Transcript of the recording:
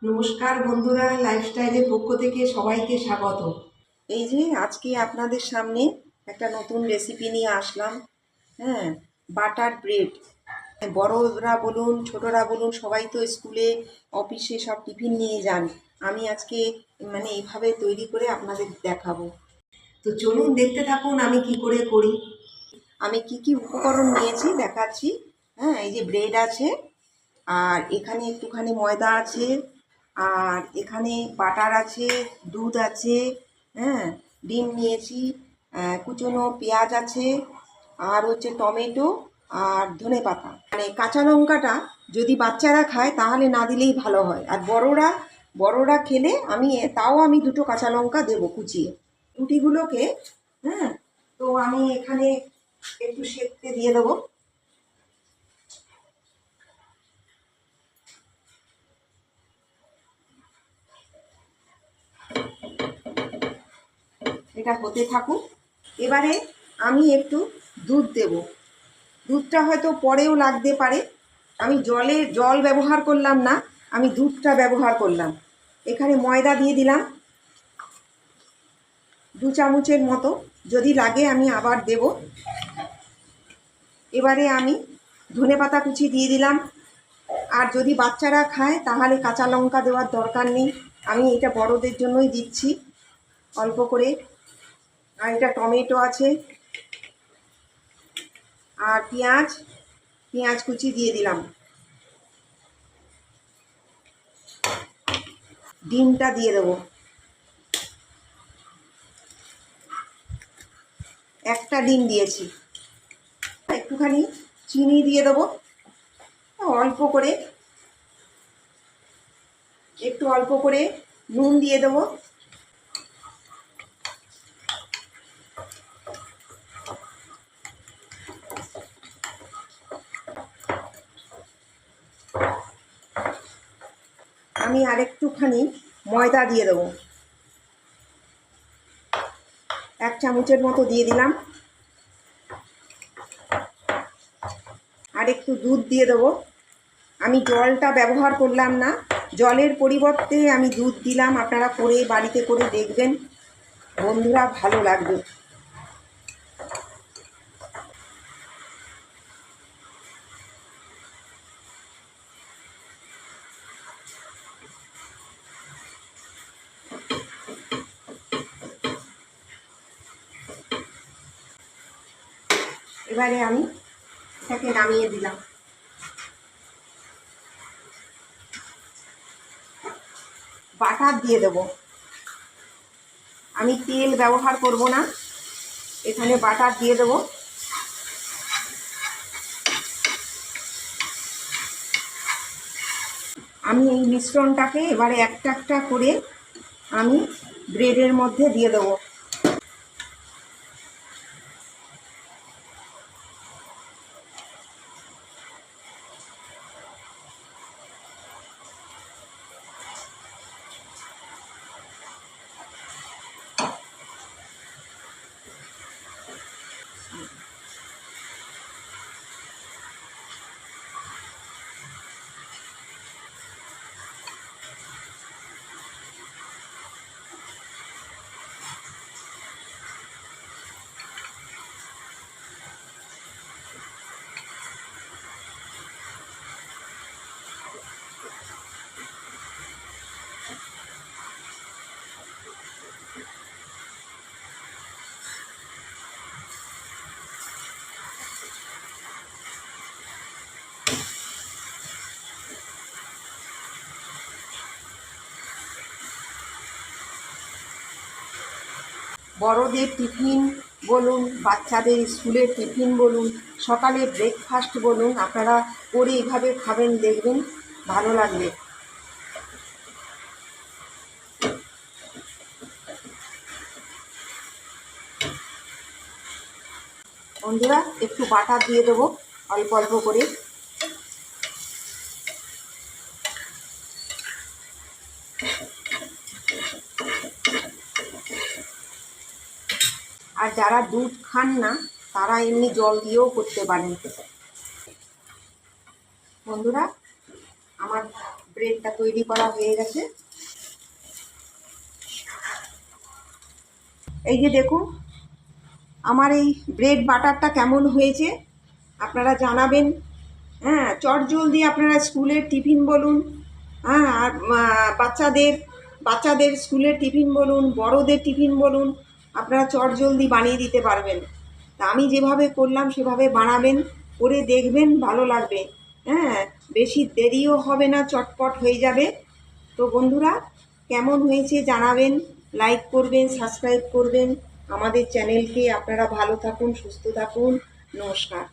নমস্কার বন্ধুরা, লাইফস্টাইলের পক্ষ থেকে সবাইকে স্বাগত। এই যে আজকে আপনাদের সামনে একটা নতুন রেসিপি নিয়ে আসলাম। হ্যাঁ, বাটার ব্রেড। বড়রা বলুন ছোটরা বলুন সবাই তো স্কুলে অফিসে সব টিফিন নিয়ে যান। আমি আজকে এইভাবে তৈরি করে আপনাদের দেখাবো। তো চলুন দেখতে থাকুন আমি কি করে করি। আমি কি কি উপকরণ নিয়েছি দেখাচ্ছি। হ্যাঁ, এই যে ব্রেড আছে, আর এখানে একটুখানি ময়দা আছে, আর এখানে বাটার আছে, দুধ আছে, হ্যাঁ, ডিম নিয়েছি, কুচনো পেঁয়াজ আছে, আর হচ্ছে টমেটো আর ধনেপাতা। কাঁচা লঙ্কাটা যদি বাচ্চারা খায় তাহলে না দিলেই ভালো হয়, আর বড়রা খেলে আমি দুটো কাঁচা লঙ্কা দেবো কুচিয়ে। রুটিগুলোকে, হ্যাঁ, তো আমি এখানে একটু সেঁকতে দিয়ে দেবো। এটা হতে থাকুক। এবারে আমি একটু দুধ দেব। দুধটা হয়তো পরেও লাগতে পারে, আমি জল ব্যবহার করলাম না, আমি দুধটা ব্যবহার করলাম। এখানে ময়দা দিয়ে দিলাম 2 চামচের মতো, যদি লাগে আমি আবার দেব। এবারে আমি ধনেপাতা কুচি দিয়ে দিলাম, আর যদি বাচ্চারা খায় তাহলে কাঁচা লঙ্কা দেওয়ার দরকার নেই, আমি এটা বড়দের জন্যই দিচ্ছি অল্প করে। আর এটা টমেটো আছে, আর পেঁয়াজ কুচি দিয়ে দিলাম। ডিমটা দিয়ে দেবো, একটা ডিম দিয়েছি। একটুখানি চিনি দিয়ে দেবো, অল্প করে, একটু অল্প করে নুন দিয়ে দেবো। আমি আরেকটুখানি ময়দা দিয়ে দেবো, 1 চামচের মতো দিয়ে দিলাম। আর একটু দুধ দিয়ে দেবো। আমি জলটা ব্যবহার করলাম না, জলের পরিবর্তে আমি দুধ দিলাম। আপনারা করে বাড়িতে করে দেখবেন বন্ধুরা, ভালো লাগবে। এবারে আমি এটাকে নামিয়ে দিলাম। বাটার দিয়ে দেবো, আমি তেল ব্যবহার করব না, এখানে বাটার দিয়ে দেবো। আমি এই মিশ্রণটাকে এবারে একটা একটা করে আমি ব্রেডের মধ্যে দিয়ে দেবো। বড়দের টিফিন বলুন, বাচ্চাদের স্কুলের টিফিন বলুন, সকালে ব্রেকফাস্ট বলুন, আপনারা করে এইভাবে খাবেন, দেখবেন ভালো লাগবে। বন্ধুরা, একটু বাটার দিয়ে দেবো অল্প অল্প করে। আর যারা দুধ খান না তারা এমনি জল দিয়েও করতে পারেন। বন্ধুরা, আমার ব্রেডটা তৈরি করা হয়ে গেছে। এই যে দেখুন আমার এই ব্রেড বাটারটা কেমন হয়েছে আপনারা জানাবেন। হ্যাঁ, চটজলদি আপনারা স্কুলের টিফিন বলুন, হ্যাঁ, আর বাচ্চাদের স্কুলের টিফিন বলুন, বড়দের টিফিন বলুন, আপনারা চটজলদি বানিয়ে দিতে পারবেন। তা আমি যেভাবে করলাম সেভাবে বানাবেন, করে দেখবেন, ভালো লাগবে। হ্যাঁ, বেশি দেরিও হবে না, চটপট হয়ে যাবে। তো বন্ধুরা, কেমন হয়েছে জানাবেন, লাইক করবেন, সাবস্ক্রাইব করবেন আমাদের চ্যানেলকে। আপনারা ভালো থাকুন, সুস্থ থাকুন, নমস্কার।